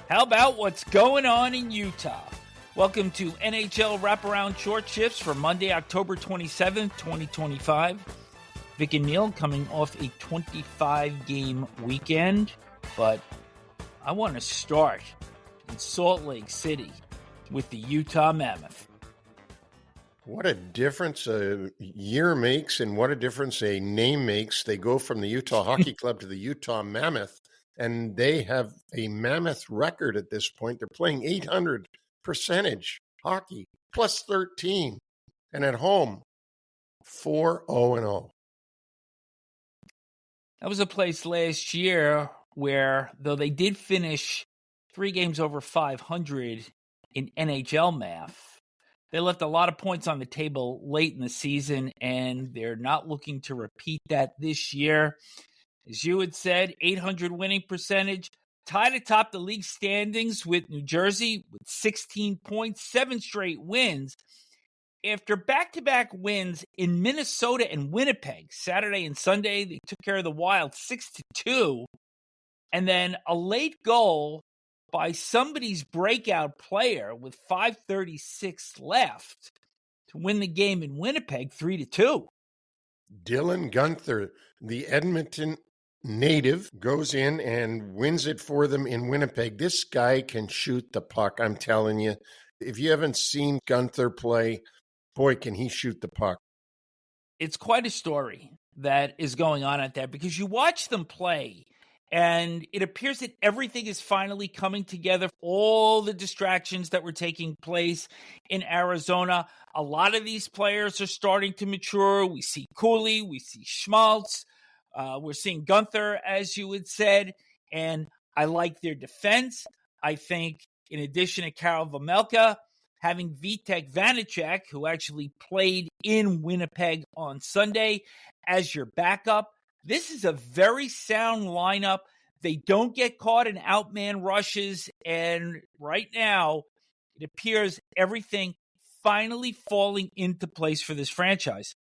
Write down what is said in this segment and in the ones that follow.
How about what's going on in Utah? Welcome to NHL Wraparound Short Shifts for Monday, October 27th, 2025. Vic and Neil coming off a 25-game weekend, but I want to start in Salt Lake City with the Utah Mammoth. What a difference a year makes and what a difference a name makes. They go from the Utah Hockey Club to the Utah Mammoth, and they have a Mammoth record at this point. They're playing 800 percentage hockey, plus 13, and at home, 4-0-0. That was a place last year where, though they did finish 3 games over 500 in NHL math, they left a lot of points on the table late in the season, and they're not looking to repeat that this year. As you had said, 800 winning percentage, tied atop the league standings with New Jersey with 16 points, 7 straight wins. After back-to-back wins in Minnesota and Winnipeg, Saturday and Sunday, they took care of the Wild 6-2, and then a late goal by somebody's breakout player with 5:36 left to win the game in Winnipeg 3-2. Dylan Guenther, the Edmonton native, goes in and wins it for them in Winnipeg. This guy can shoot the puck, I'm telling you. If you haven't seen Guenther play, boy, can he shoot the puck. It's quite a story that is going on out there because you watch them play, and it appears that everything is finally coming together. All the distractions that were taking place in Arizona, a lot of these players are starting to mature. We see Cooley, we see Schmaltz, we're seeing Guenther, as you had said, and I like their defense. I think in addition to Karel Vejmelka, having Vitek Vanacek, who actually played in Winnipeg on Sunday, as your backup, this is a very sound lineup. They don't get caught in outman rushes, and right now it appears everything finally falling into place for this franchise.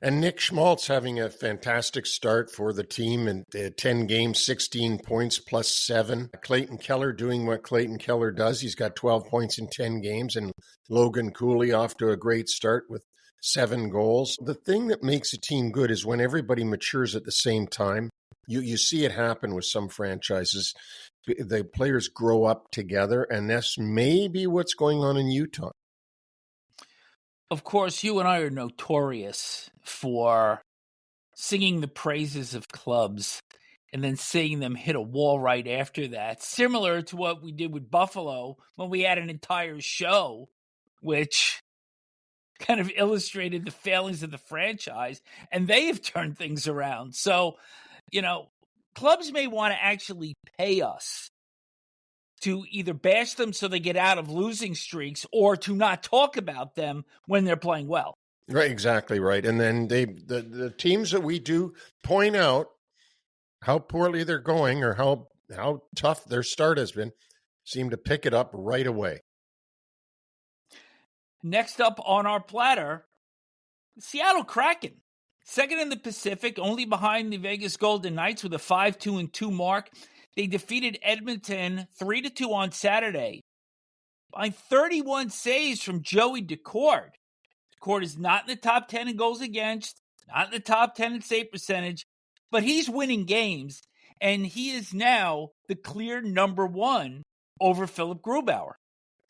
And Nick Schmaltz having a fantastic start for the team in 10 games, 16 points plus 7. Clayton Keller doing what Clayton Keller does. He's got 12 points in 10 games, and Logan Cooley off to a great start with 7 goals. The thing that makes a team good is when everybody matures at the same time. You see it happen with some franchises. The players grow up together, and that's maybe what's going on in Utah. Of course, you and I are notorious for singing the praises of clubs and then seeing them hit a wall right after that, similar to what we did with Buffalo when we had an entire show, which kind of illustrated the failings of the franchise, and they have turned things around. So, clubs may want to actually pay us to either bash them so they get out of losing streaks or to not talk about them when they're playing well. Right, exactly right. And then the teams that we do point out how poorly they're going or how tough their start has been seem to pick it up right away. Next up on our platter, Seattle Kraken. Second in the Pacific, only behind the Vegas Golden Knights with a 5-2-2 mark. They defeated Edmonton 3-2 on Saturday by 31 saves from Joey Daccord. Daccord is not in the top 10 in goals against, not in the top 10 in save percentage, but he's winning games, and he is now the clear number 1 over Philip Grubauer.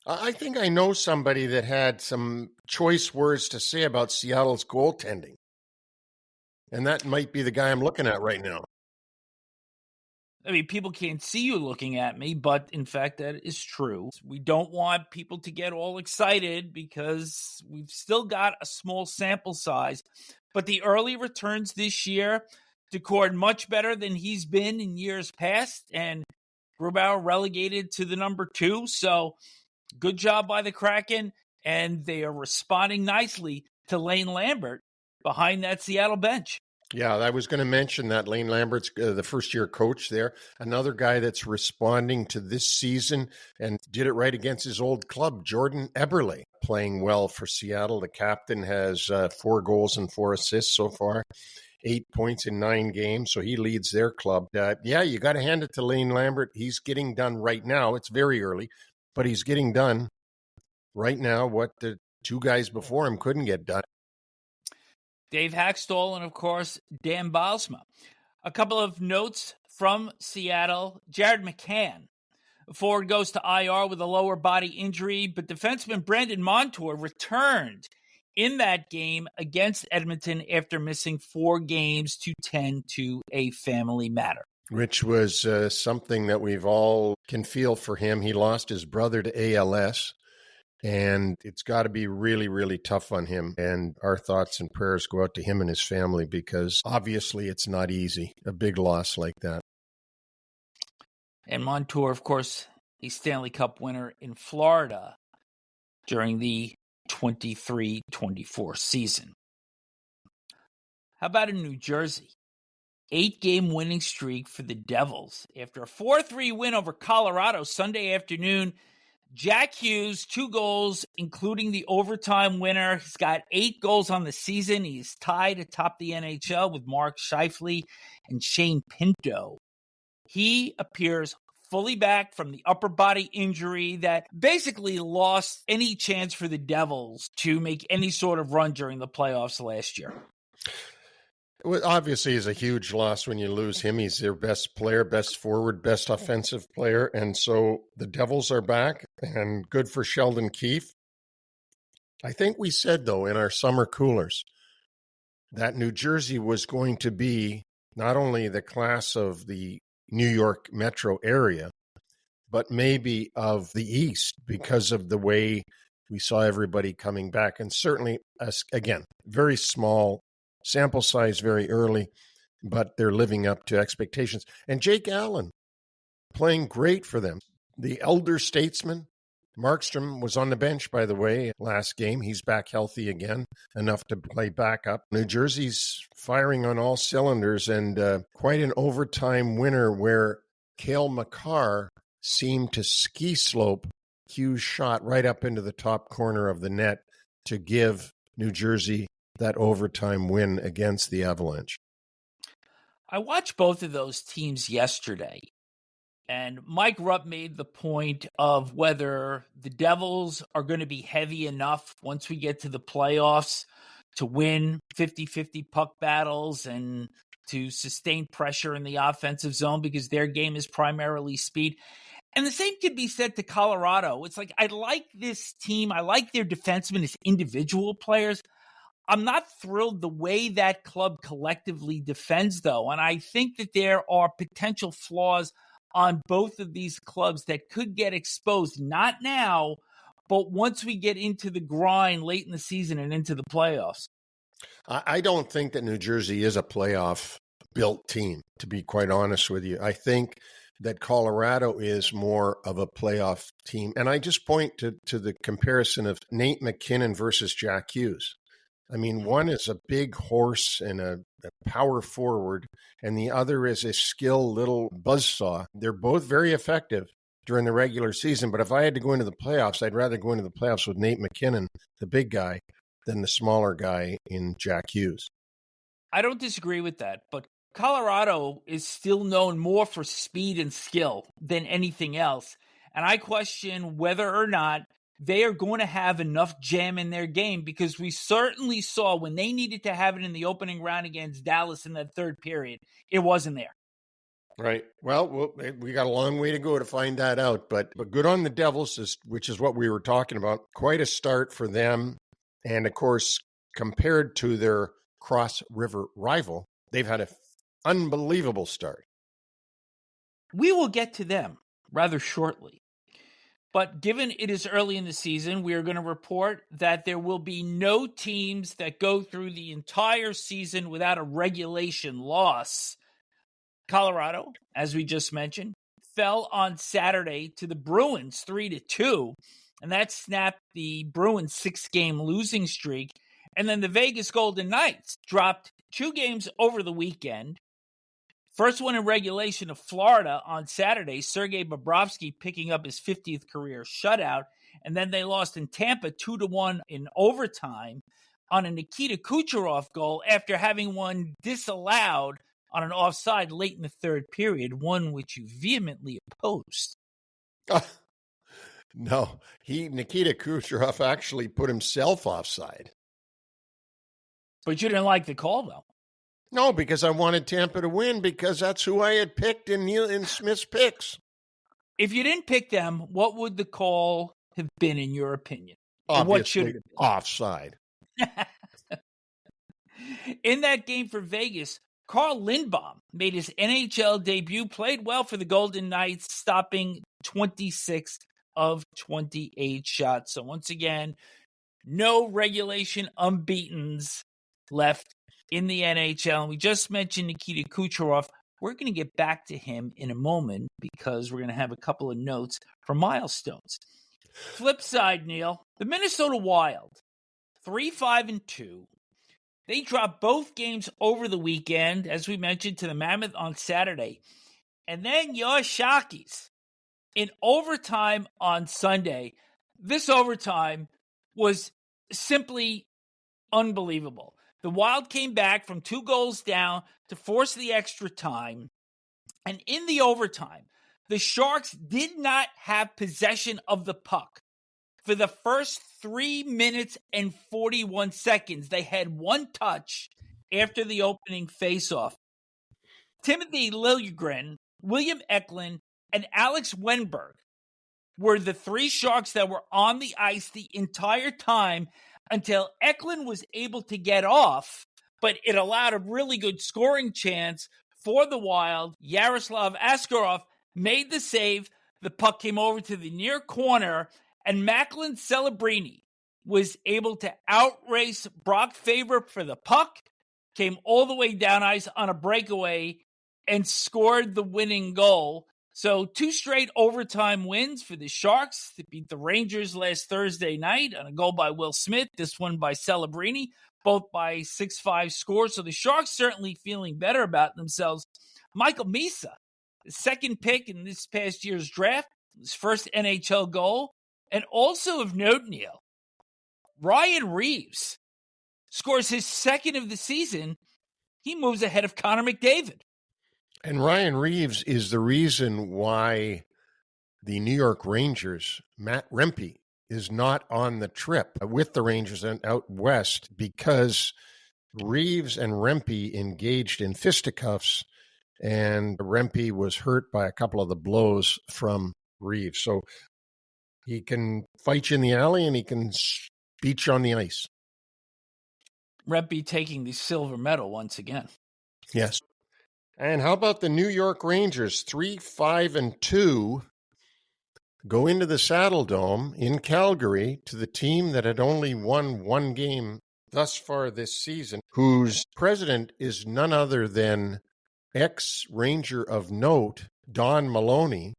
I think I know somebody that had some choice words to say about Seattle's goaltending. And that might be the guy I'm looking at right now. I mean, people can't see you looking at me, but in fact, that is true. We don't want people to get all excited because we've still got a small sample size. But the early returns this year, Daccord much better than he's been in years past, and Grubauer relegated to the number 2. So good job by the Kraken, and they are responding nicely to Lane Lambert behind that Seattle bench. Yeah, I was going to mention that Lane Lambert's the first-year coach there. Another guy that's responding to this season and did it right against his old club, Jordan Eberle, playing well for Seattle. The captain has 4 goals and 4 assists so far. 8 points in 9 games, so he leads their club. You got to hand it to Lane Lambert. He's getting done right now. It's very early, but he's getting done right now what the two guys before him couldn't get done. Dave Hackstall and, of course, Dan Bylsma. A couple of notes from Seattle. Jared McCann, forward, goes to IR with a lower body injury, but defenseman Brandon Montour returned in that game against Edmonton after missing 4 games to tend to a family matter. Which was something that we've all can feel for him. He lost his brother to ALS, and it's got to be really, really tough on him. And our thoughts and prayers go out to him and his family, because obviously it's not easy, a big loss like that. And Montour, of course, a Stanley Cup winner in Florida during the 23-24 season. How about in New Jersey? 8-game winning streak for the Devils. After a 4-3 win over Colorado Sunday afternoon, Jack Hughes, 2 goals, including the overtime winner. He's got 8 goals on the season. He's tied atop the NHL with Mark Scheifele and Shane Pinto. He appears fully back from the upper body injury that basically lost any chance for the Devils to make any sort of run during the playoffs last year. Well, obviously, is a huge loss when you lose him. He's their best player, best forward, best offensive player. And so the Devils are back, and good for Sheldon Keefe. I think we said, though, in our summer coolers that New Jersey was going to be not only the class of the New York metro area, but maybe of the East, because of the way we saw everybody coming back. And certainly, again, very small sample size, very early, but they're living up to expectations. And Jake Allen playing great for them. The elder statesman, Markstrom, was on the bench, by the way, last game. He's back healthy again, enough to play backup. New Jersey's firing on all cylinders, and quite an overtime winner where Cale Makar seemed to ski slope Hughes' shot right up into the top corner of the net to give New Jersey that overtime win against the Avalanche. I watched both of those teams yesterday, and Mike Rupp made the point of whether the Devils are going to be heavy enough once we get to the playoffs to win 50-50 puck battles and to sustain pressure in the offensive zone, because their game is primarily speed. And the same could be said to Colorado. It's like, I like this team. I like their defensemen as individual players. I'm not thrilled the way that club collectively defends, though. And I think that there are potential flaws on both of these clubs that could get exposed, not now, but once we get into the grind late in the season and into the playoffs. I don't think that New Jersey is a playoff-built team, to be quite honest with you. I think that Colorado is more of a playoff team. And I just point to the comparison of Nate McKinnon versus Jack Hughes. I mean, one is a big horse and a power forward, and the other is a skilled little buzzsaw. They're both very effective during the regular season, but if I had to go into the playoffs, I'd rather go into the playoffs with Nate McKinnon, the big guy, than the smaller guy in Jack Hughes. I don't disagree with that, but Colorado is still known more for speed and skill than anything else, and I question whether or not they are going to have enough jam in their game, because we certainly saw when they needed to have it in the opening round against Dallas in that third period, it wasn't there. Right. Well, we got a long way to go to find that out, but good on the Devils, which is what we were talking about. Quite a start for them. And of course, compared to their Cross River rival, they've had an unbelievable start. We will get to them rather shortly. But given it is early in the season, we are going to report that there will be no teams that go through the entire season without a regulation loss. Colorado, as we just mentioned, fell on Saturday to the Bruins 3-2, and that snapped the Bruins 6-game losing streak. And then the Vegas Golden Knights dropped 2 games over the weekend. First one in regulation of Florida on Saturday, Sergei Bobrovsky picking up his 50th career shutout. And then they lost in Tampa 2-1 in overtime. on a Nikita Kucherov goal after having one disallowed on an offside late in the third period, one which you vehemently opposed. No, Nikita Kucherov actually put himself offside. But you didn't like the call, though. No, because I wanted Tampa to win, because that's who I had picked in Smith's picks. If you didn't pick them, what would the call have been, in your opinion? Obviously, what should it have been? Offside. In that game for Vegas, Carl Lindbaum made his NHL debut, played well for the Golden Knights, stopping 26 of 28 shots. So once again, no regulation unbeatens left in the NHL. And we just mentioned Nikita Kucherov. We're going to get back to him in a moment because we're going to have a couple of notes for milestones. Flip side, Neil, the Minnesota Wild, 3-5-2. They dropped both games over the weekend, as we mentioned, to the Mammoth on Saturday. And then your Sharkies in overtime on Sunday. This overtime was simply unbelievable. The Wild came back from 2 goals down to force the extra time. And in the overtime, the Sharks did not have possession of the puck. For the first 3 minutes and 41 seconds, they had one touch after the opening faceoff. Timothy Liljegren, William Eklund, and Alex Wenberg were the 3 Sharks that were on the ice the entire time until Eklund was able to get off, but it allowed a really good scoring chance for the Wild. Yaroslav Askarov made the save. The puck came over to the near corner, and Macklin Celebrini was able to outrace Brock Faber for the puck, came all the way down ice on a breakaway, and scored the winning goal. So 2 straight overtime wins for the Sharks to beat the Rangers last Thursday night on a goal by Will Smith, this one by Celebrini, both by 6-5 scores. So the Sharks certainly feeling better about themselves. Michael Misa, the second pick in this past year's draft, his first NHL goal. And also of note, Neil, Ryan Reeves scores his second of the season. He moves ahead of Connor McDavid. And Ryan Reeves is the reason why the New York Rangers, Matt Rempe, is not on the trip with the Rangers out west, because Reeves and Rempe engaged in fisticuffs, and Rempe was hurt by a couple of the blows from Reeves. So he can fight you in the alley and he can beat you on the ice. Rempe taking the silver medal once again. Yes. And how about the New York Rangers, 3-5-2, go into the Saddle Dome in Calgary to the team that had only won 1 game thus far this season, whose president is none other than ex-Ranger of note, Don Maloney,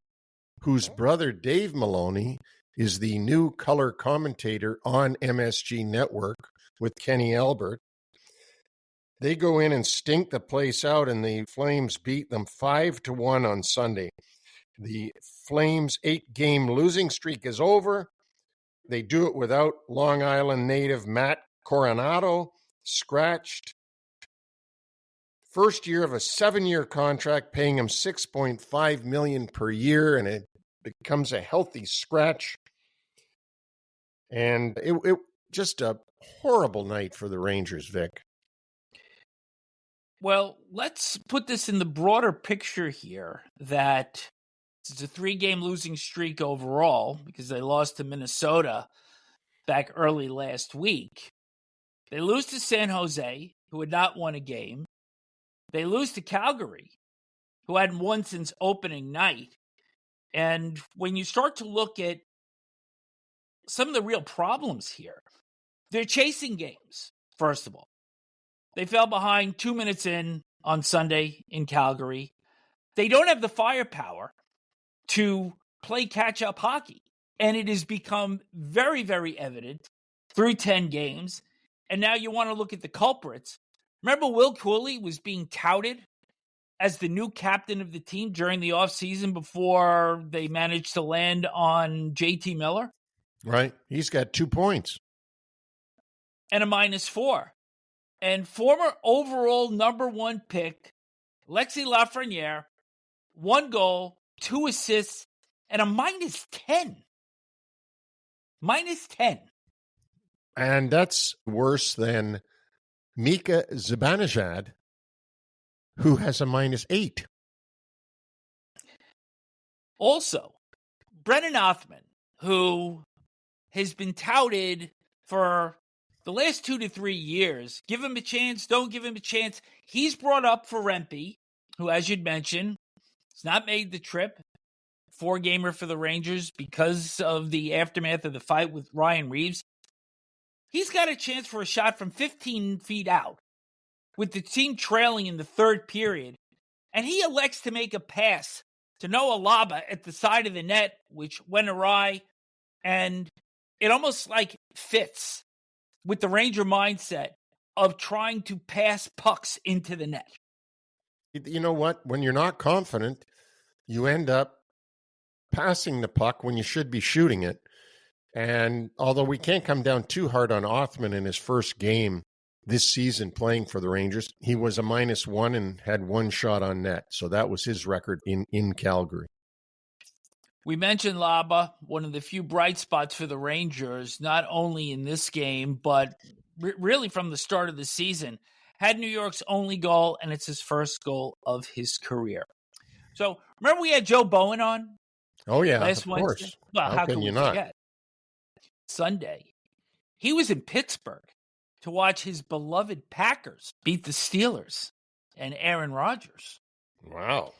whose brother Dave Maloney is the new color commentator on MSG Network with Kenny Albert. They go in and stink the place out, and the Flames beat them 5-1 on Sunday. The Flames' 8-game losing streak is over. They do it without Long Island native Matt Coronado, scratched. First year of a 7-year contract, paying him $6.5 million per year, and it becomes a healthy scratch. And it just a horrible night for the Rangers, Vic. Well, let's put this in the broader picture here, that it's a 3-game losing streak overall because they lost to Minnesota back early last week. They lose to San Jose, who had not won a game. They lose to Calgary, who hadn't won since opening night. And when you start to look at some of the real problems here, they're chasing games, first of all. They fell behind 2 minutes in on Sunday in Calgary. They don't have the firepower to play catch-up hockey. And it has become very, very evident through 10 games. And now you want to look at the culprits. Remember Will Cooley was being touted as the new captain of the team during the offseason before they managed to land on JT Miller? Right. He's got 2 points. and a -4. And former overall number 1 pick, Alexis Lafreniere, 1 goal, 2 assists, and a -10. -10. And that's worse than Mika Zibanejad, who has a -8. Also, Brennan Othman, who has been touted for the last 2 to 3 years, give him a chance, don't give him a chance. He's brought up for Rempe, who, as you'd mentioned, has not made the trip. 4-gamer for the Rangers because of the aftermath of the fight with Ryan Reeves. He's got a chance for a shot from 15 feet out with the team trailing in the 3rd period. And he elects to make a pass to Noah Laba at the side of the net, which went awry. And it almost like fits with the Ranger mindset of trying to pass pucks into the net. You know what? When you're not confident, you end up passing the puck when you should be shooting it. And although we can't come down too hard on Othman in his first game this season playing for the Rangers, he was a -1 and had 1 shot on net. So that was his record in Calgary. We mentioned Laba, one of the few bright spots for the Rangers, not only in this game, but really from the start of the season. Had New York's only goal, and it's his first goal of his career. So remember we had Joe Bowen on? Oh, yeah, last of Wednesday? course. Well, how can you not? Forget? Sunday, he was in Pittsburgh to watch his beloved Packers beat the Steelers and Aaron Rodgers. Wow.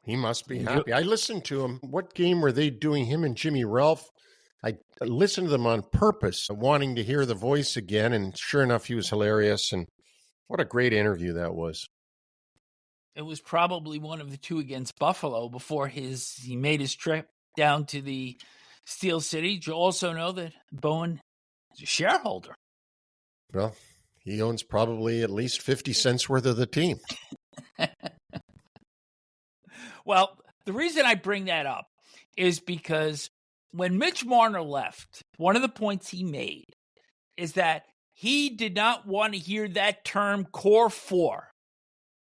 He must be happy. I listened to him. What game were they doing, him and Jimmy Ralph? I listened to them on purpose, wanting to hear the voice again, and sure enough, he was hilarious, and what a great interview that was. It was probably one of the 2 against Buffalo before he made his trip down to the Steel City. You also know that Bowen is a shareholder. Well, he owns probably at least 50 cents worth of the team. Well, the reason I bring that up is because when Mitch Marner left, one of the points he made is that he did not want to hear that term core 4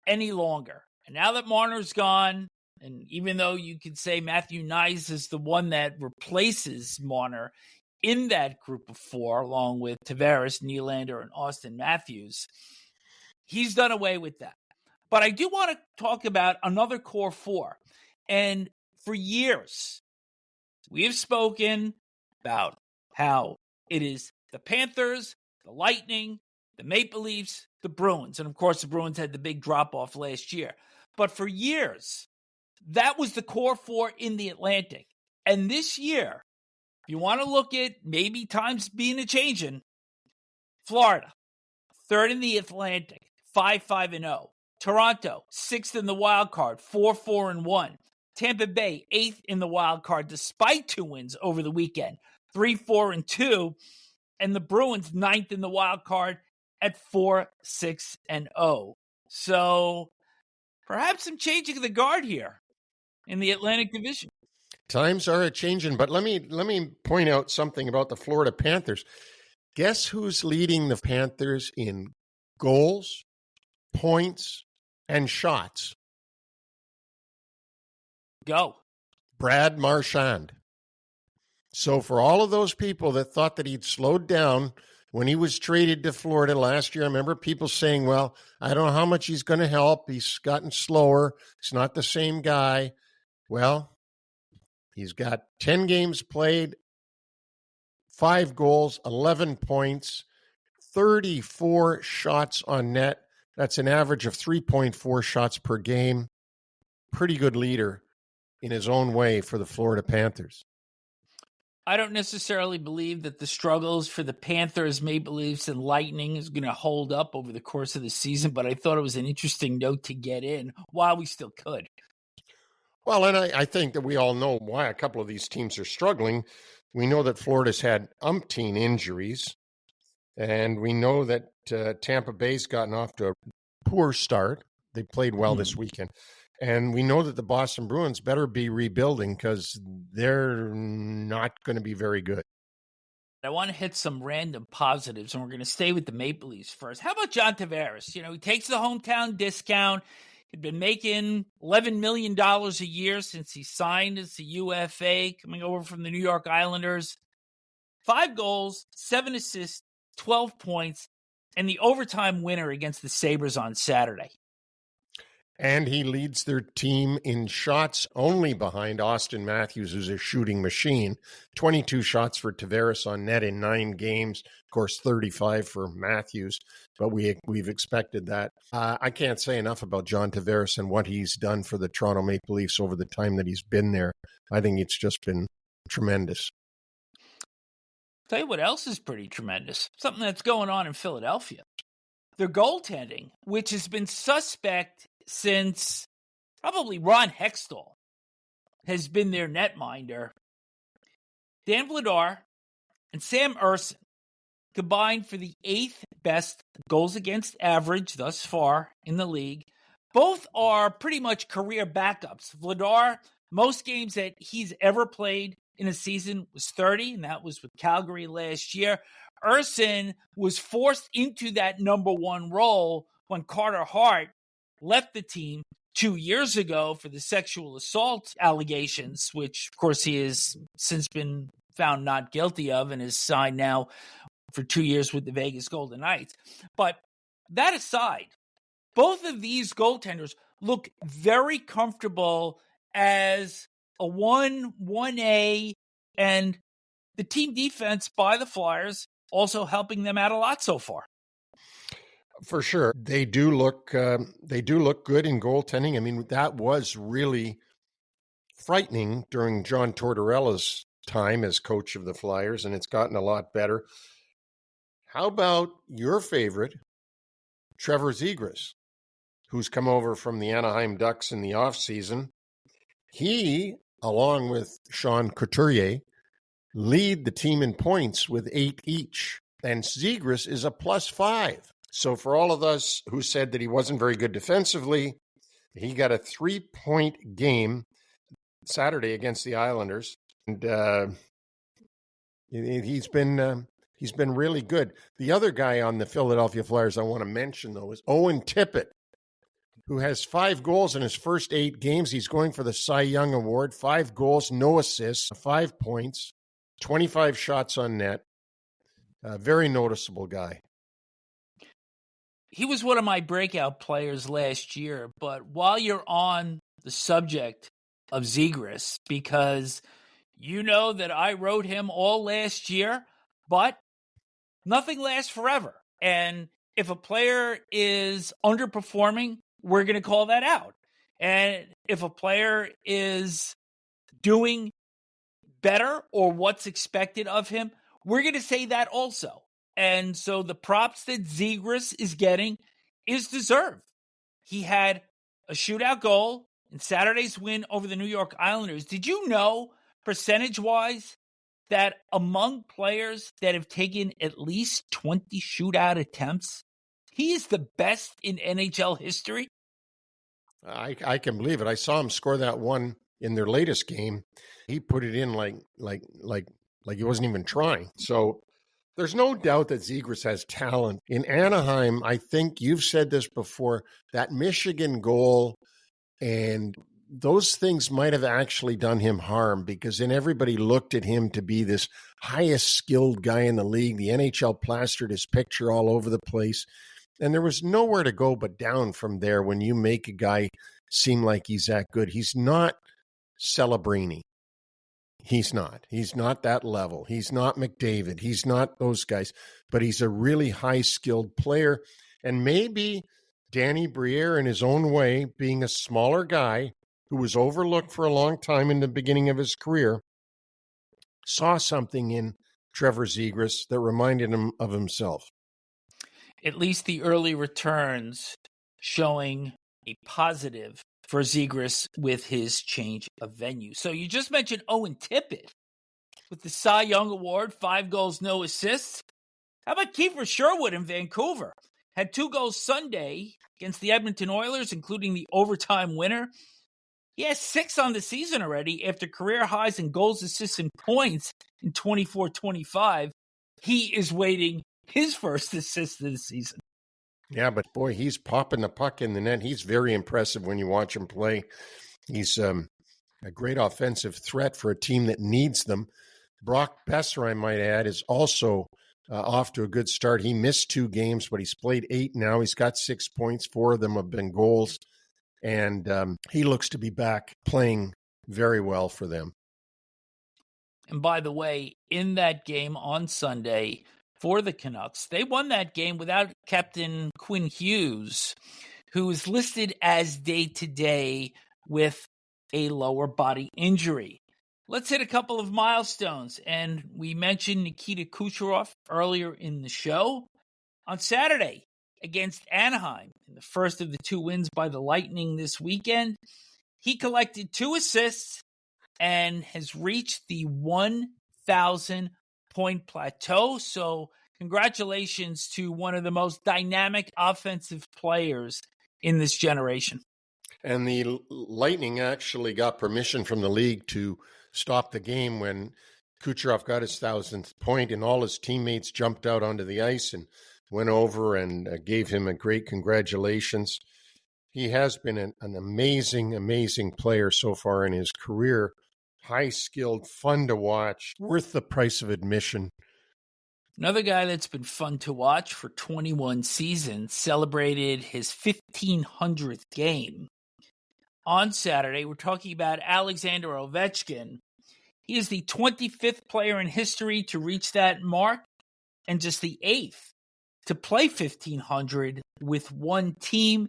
any longer. And now that Marner's gone, and even though you could say Matthew Nyes is the one that replaces Marner in that group of 4, along with Tavares, Nylander, and Auston Matthews, he's done away with that. But I do want to talk about another core 4. And for years, we have spoken about how it is the Panthers, the Lightning, the Maple Leafs, the Bruins. And of course, the Bruins had the big drop-off last year. But for years, that was the core 4 in the Atlantic. And this year, if you want to look at maybe times being a changing, Florida, 3rd in the Atlantic, 5-5-0. Toronto, 6th in the wild card, 4-4-1. Tampa Bay, 8th in the wild card, despite 2 wins over the weekend, 3-4-2. And the Bruins, 9th in the wild card at 4-6-0. So perhaps some changing of the guard here in the Atlantic Division. Times are a-changing, but let me point out something about the Florida Panthers. Guess who's leading the Panthers in goals, points, and shots? Go. Brad Marchand. So for all of those people that thought that he'd slowed down when he was traded to Florida last year, I remember people saying, well, I don't know how much he's going to help. He's gotten slower. He's not the same guy. Well, he's got 10 games played, 5 goals, 11 points, 34 shots on net. That's an average of 3.4 shots per game. Pretty good leader in his own way for the Florida Panthers. I don't necessarily believe that the struggles for the Panthers, Maple Leafs, and Lightning is going to hold up over the course of the season, but I thought it was an interesting note to get in while we still could. Well, and I think that we all know why a couple of these teams are struggling. We know that Florida's had umpteen injuries, and we know that Tampa Bay's gotten off to a poor start. They played well this weekend. And we know that the Boston Bruins better be rebuilding because they're not going to be very good. I want to hit some random positives, and we're going to stay with the Maple Leafs first. How about John Tavares? He takes the hometown discount. He'd been making $11 million a year since he signed as a UFA, coming over from the New York Islanders. 5 goals, 7 assists, 12 points, and the overtime winner against the Sabres on Saturday. And he leads their team in shots, only behind Auston Matthews, who's a shooting machine. 22 shots for Tavares on net in 9 games. Of course, 35 for Matthews, but we've expected that. I can't say enough about John Tavares and what he's done for the Toronto Maple Leafs over the time that he's been there. I think it's just been tremendous. Tell you what else is pretty tremendous. Something that's going on in Philadelphia. Their goaltending, which has been suspect since probably Ron Hextall has been their netminder. Dan Vladar and Sam Ersson combined for the 8th best goals against average thus far in the league. Both are pretty much career backups. Vladar, most games that he's ever played in a season was 30, and that was with Calgary last year. Ersson was forced into that number 1 role when Carter Hart left the team 2 years ago for the sexual assault allegations, which, of course, he has since been found not guilty of and is signed now for 2 years with the Vegas Golden Knights. But that aside, both of these goaltenders look very comfortable as a 1A, and the team defense by the Flyers also helping them out a lot so far. For sure. They do look good in goaltending. I mean, that was really frightening during John Tortorella's time as coach of the Flyers, and it's gotten a lot better. How about your favorite, Trevor Zegras, who's come over from the Anaheim Ducks in the offseason? He, along with Sean Couturier, lead the team in points with 8 each, and Zegras is a +5. So for all of us who said that he wasn't very good defensively, he got a 3-point game Saturday against the Islanders, and he's been really good. The other guy on the Philadelphia Flyers I want to mention, though, is Owen Tippett, who has 5 goals in his first 8 games. He's going for the Cy Young Award. 5 goals, no assists, 5 points, 25 shots on net. Very noticeable guy. He was one of my breakout players last year, but while you're on the subject of Zegras, because you know that I wrote him all last year, but nothing lasts forever. And if a player is underperforming, we're going to call that out. And if a player is doing better or what's expected of him, we're going to say that also. And so the props that Zegras is getting is deserved. He had a shootout goal in Saturday's win over the New York Islanders. Did you know, percentage-wise, that among players that have taken at least 20 shootout attempts, he is the best in NHL history? I can believe it. I saw him score that one in their latest game. He put it in like he wasn't even trying. So there's no doubt that Zegras has talent. In Anaheim, I think you've said this before, that Michigan goal and those things might have actually done him harm, because then everybody looked at him to be this highest skilled guy in the league. The NHL plastered his picture all over the place. And there was nowhere to go but down from there when you make a guy seem like he's that good. He's not Celebrini. He's not. He's not that level. He's not McDavid. He's not those guys. But he's a really high-skilled player. And maybe Danny Briere, in his own way, being a smaller guy who was overlooked for a long time in the beginning of his career, saw something in Trevor Zegras that reminded him of himself. At least the early returns showing a positive for Zegras with his change of venue. So you just mentioned Owen Tippett with the Cy Young Award, 5 goals, no assists. How about Kiefer Sherwood in Vancouver? Had 2 goals Sunday against the Edmonton Oilers, including the overtime winner. He has 6 on the season already after career highs in goals, assists, and points in 24-25. he is waiting his first assist of the season. Yeah, but boy, he's popping the puck in the net. He's very impressive when you watch him play. He's a great offensive threat for a team that needs them. Brock Besser, I might add, is also off to a good start. He missed 2 games, but he's played 8 now. He's got 6 points. 4 of them have been goals. And he looks to be back playing very well for them. And by the way, in that game on Sunday for the Canucks, they won that game without Captain Quinn Hughes, who is listed as day-to-day with a lower body injury. Let's hit a couple of milestones. And we mentioned Nikita Kucherov earlier in the show. On Saturday against Anaheim, in the first of the 2 wins by the Lightning this weekend, he collected 2 assists and has reached the 1,000-point plateau. So congratulations to one of the most dynamic offensive players in this generation. And the Lightning actually got permission from the league to stop the game when Kucherov got his 1,000th point, and all his teammates jumped out onto the ice and went over and gave him a great congratulations. He has been an amazing, amazing player so far in his career. High-skilled, fun to watch, worth the price of admission. Another guy that's been fun to watch for 21 seasons celebrated his 1,500th game. On Saturday, we're talking about Alexander Ovechkin. He is the 25th player in history to reach that mark and just the 8th to play 1,500 with one team.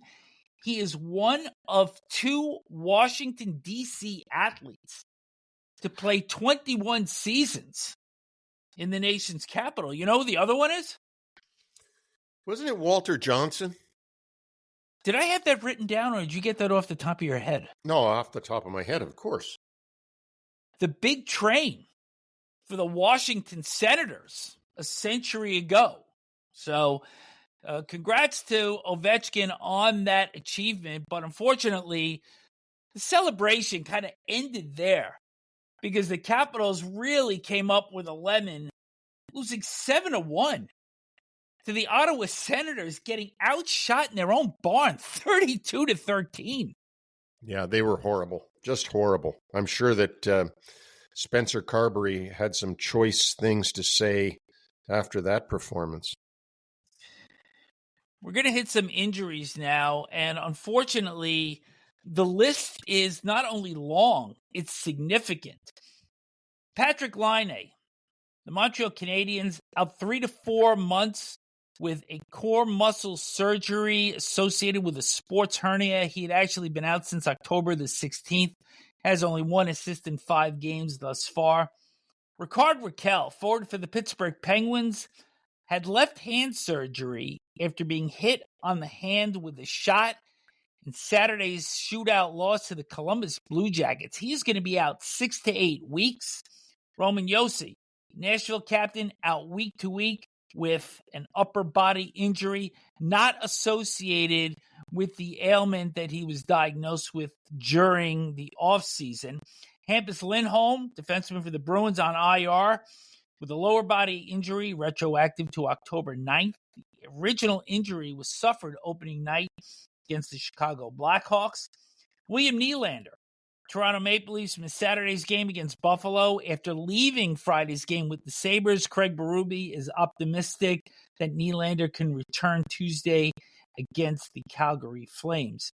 He is one of 2 Washington, D.C. athletes to play 21 seasons in the nation's capital. You know who the other one is? Wasn't it Walter Johnson? Did I have that written down, or did you get that off the top of your head? No, off the top of my head, of course. The big train for the Washington Senators a century ago. So congrats to Ovechkin on that achievement. But unfortunately, the celebration kind of ended there because the Capitals really came up with a lemon, losing 7-1 to the Ottawa Senators, getting outshot in their own barn, 32-13. Yeah, they were horrible, just horrible. I'm sure that Spencer Carberry had some choice things to say after that performance. We're going to hit some injuries now, and unfortunately, the list is not only long, it's significant. Patrick Laine, the Montreal Canadiens, out 3 to 4 months with a core muscle surgery associated with a sports hernia. He had actually been out since October the 16th, has only 1 assist in 5 games thus far. Rickard Rakell, forward for the Pittsburgh Penguins, had left hand surgery after being hit on the hand with a shot in Saturday's shootout loss to the Columbus Blue Jackets. He is going to be out 6 to 8 weeks. Roman Josi, Nashville captain, out week to week with an upper body injury not associated with the ailment that he was diagnosed with during the offseason. Hampus Lindholm, defenseman for the Bruins, on IR with a lower body injury retroactive to October 9th. The original injury was suffered opening night against the Chicago Blackhawks. William Nylander, Toronto Maple Leafs, missed Saturday's game against Buffalo after leaving Friday's game with the Sabres. Craig Berube is optimistic that Nylander can return Tuesday against the Calgary Flames.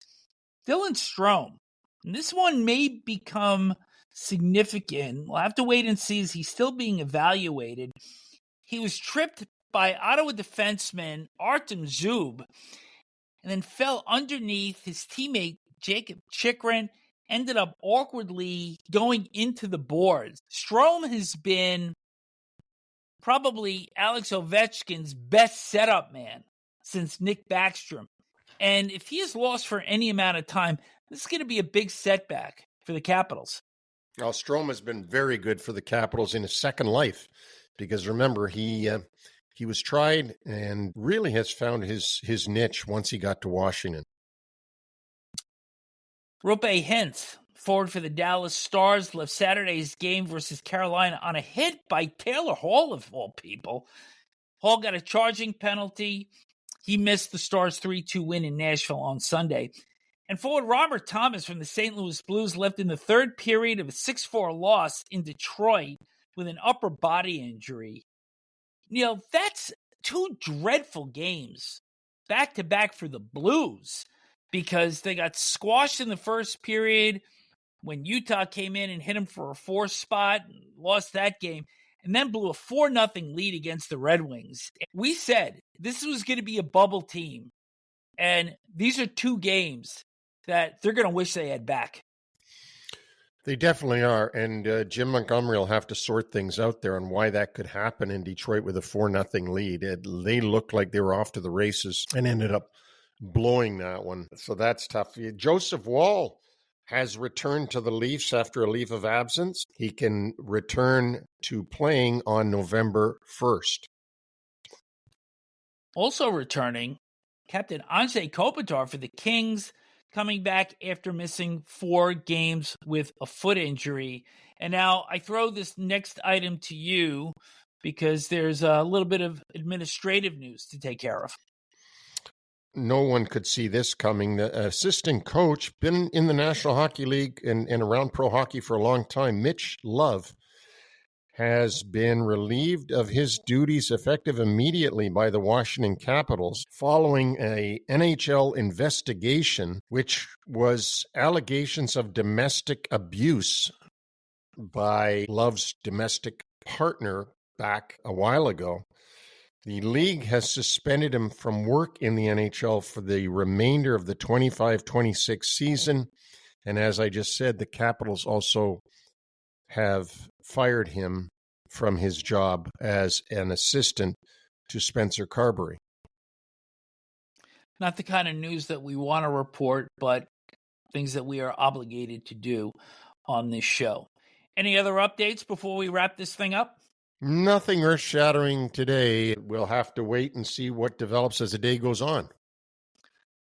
Dylan Strome, and this one may become significant. We'll have to wait and see as he's still being evaluated. He was tripped by Ottawa defenseman Artem Zub and then fell underneath his teammate Jacob Chikrin, ended up awkwardly going into the boards. Strome has been probably Alex Ovechkin's best setup man since Nick Backstrom. And if he is lost for any amount of time, this is going to be a big setback for the Capitals. Well, Strome has been very good for the Capitals in his second life because remember, he was tried and really has found his niche once he got to Washington. Roope Hintz, forward for the Dallas Stars, left Saturday's game versus Carolina on a hit by Taylor Hall, of all people. Hall got a charging penalty. He missed the Stars' 3-2 win in Nashville on Sunday. And forward Robert Thomas from the St. Louis Blues left in the third period of a 6-4 loss in Detroit with an upper body injury. Neil, that's two dreadful games back-to-back for the Blues because they got squashed in the first period when Utah came in and hit them for a 4 spot and lost that game, and then blew a 4-0 lead against the Red Wings. We said this was going to be a bubble team, and these are two games that they're going to wish they had back. They definitely are, and Jim Montgomery will have to sort things out there on why that could happen in Detroit with a 4-0 lead. They looked like they were off to the races and ended up blowing that one, so that's tough. Joseph Woll has returned to the Leafs after a leave of absence. He can return to playing on November 1st. Also returning, Captain Anze Kopitar for the Kings, coming back after missing 4 games with a foot injury. And now I throw this next item to you because there's a little bit of administrative news to take care of. No one could see this coming. The assistant coach, been in the National Hockey League and around pro hockey for a long time, Mitch Love, has been relieved of his duties effective immediately by the Washington Capitals following a NHL investigation, which was allegations of domestic abuse by Love's domestic partner back a while ago. The league has suspended him from work in the NHL for the remainder of the 25-26 season. And as I just said, the Capitals also have fired him from his job as an assistant to Spencer Carberry. Not the kind of news that we want to report, but things that we are obligated to do on this show. Any other updates before we wrap this thing up? Nothing earth-shattering today. We'll have to wait and see what develops as the day goes on.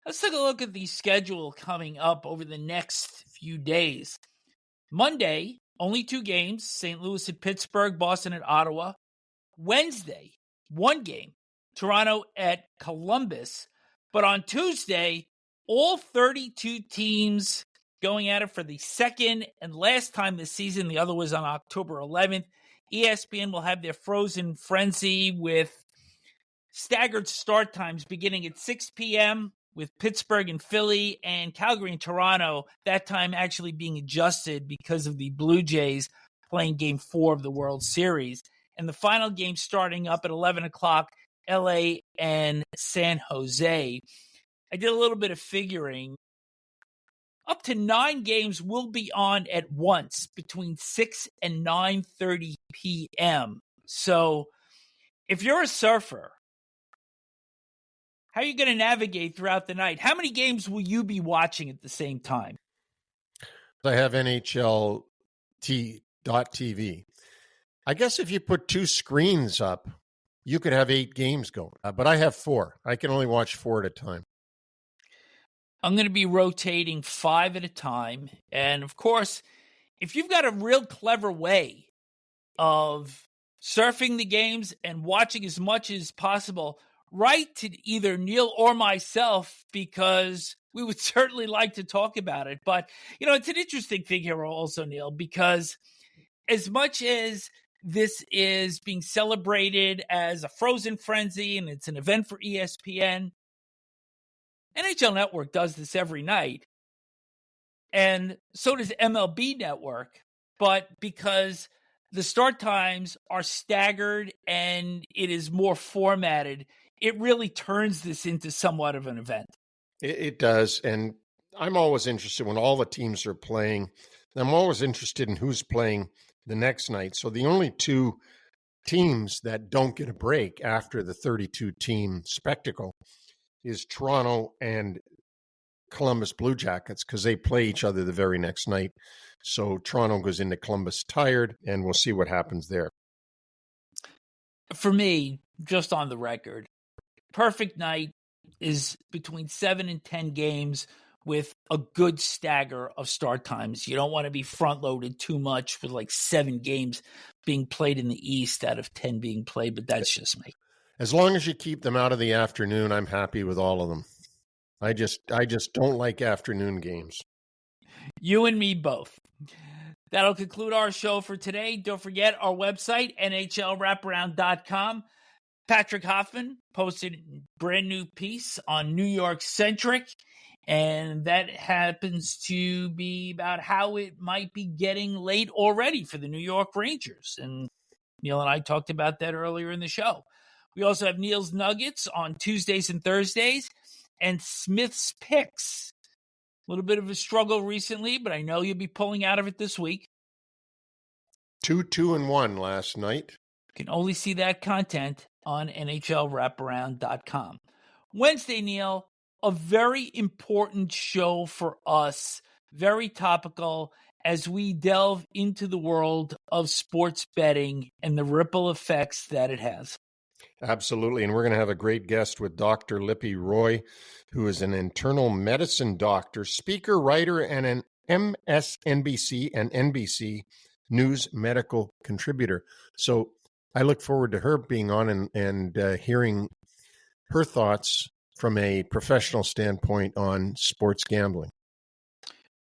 Let's take a look at the schedule coming up over the next few days. Monday, only 2 games, St. Louis at Pittsburgh, Boston at Ottawa. Wednesday, 1 game, Toronto at Columbus. But on Tuesday, all 32 teams going at it for the second and last time this season. The other was on October 11th. ESPN will have their Frozen Frenzy with staggered start times beginning at 6 p.m. with Pittsburgh and Philly and Calgary and Toronto, that time actually being adjusted because of the Blue Jays playing Game 4 of the World Series. And the final game starting up at 11 o'clock, LA and San Jose. I did a little bit of figuring. Up to 9 games will be on at once between 6 and 9:30 p.m. So if you're a surfer, how are you going to navigate throughout the night? How many games will you be watching at the same time? I have NHL TV. I guess if you put 2 screens up, you could have 8 games going. But I have 4. I can only watch 4 at a time. I'm going to be rotating 5 at a time. And of course, if you've got a real clever way of surfing the games and watching as much as possible, write to either Neil or myself, because we would certainly like to talk about it. But, you know, it's an interesting thing here also, Neil, because as much as this is being celebrated as a Frozen Frenzy and it's an event for ESPN, NHL Network does this every night, and so does MLB Network, but because the start times are staggered and it is more formatted, it really turns this into somewhat of an event. It does, and I'm always interested when all the teams are playing. I'm always interested in who's playing the next night. So the only 2 teams that don't get a break after the 32-team spectacle is Toronto and Columbus Blue Jackets, because they play each other the very next night. So Toronto goes into Columbus tired, and we'll see what happens there. For me, just on the record, perfect night is between 7 and 10 games with a good stagger of start times. You don't want to be front-loaded too much with like 7 games being played in the East out of 10 being played, but that's just me. As long as you keep them out of the afternoon, I'm happy with all of them. I just don't like afternoon games. You and me both. That'll conclude our show for today. Don't forget our website, NHLWraparound.com. Patrick Hoffman posted a brand new piece on New York Centric, and that happens to be about how it might be getting late already for the New York Rangers. And Neil and I talked about that earlier in the show. We also have Neil's Nuggets on Tuesdays and Thursdays, and Smith's Picks. A little bit of a struggle recently, but I know you'll be pulling out of it this week. 2-2-1 last night. You can only see that content on NHLWraparound.com. Wednesday, Neil, a very important show for us, very topical as we delve into the world of sports betting and the ripple effects that it has. Absolutely. And we're going to have a great guest with Dr. LipiRoy, who is an internal medicine doctor, speaker, writer, and an MSNBC and NBC News medical contributor. So I look forward to her being on and hearing her thoughts from a professional standpoint on sports gambling.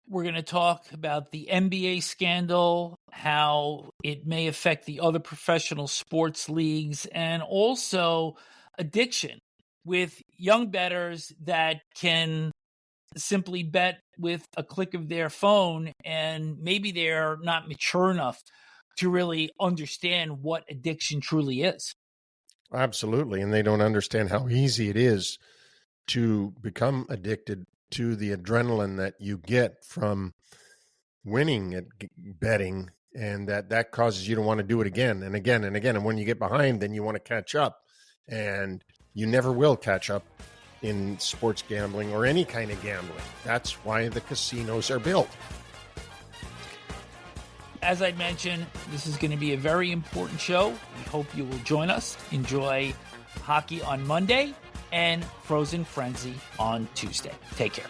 We're going to talk about the NBA scandal, how it may affect the other professional sports leagues, and also addiction with young bettors that can simply bet with a click of their phone, and maybe they're not mature enough to really understand what addiction truly is. Absolutely. And they don't understand how easy it is to become addicted to the adrenaline that you get from winning at betting, and that causes you to want to do it again and again and again. And when you get behind, then you want to catch up, and you never will catch up in sports gambling or any kind of gambling. That's why the casinos are built. As I mentioned, this is going to be a very important show. We hope you will join us. Enjoy hockey on Monday and Frozen Frenzy on Tuesday. Take care.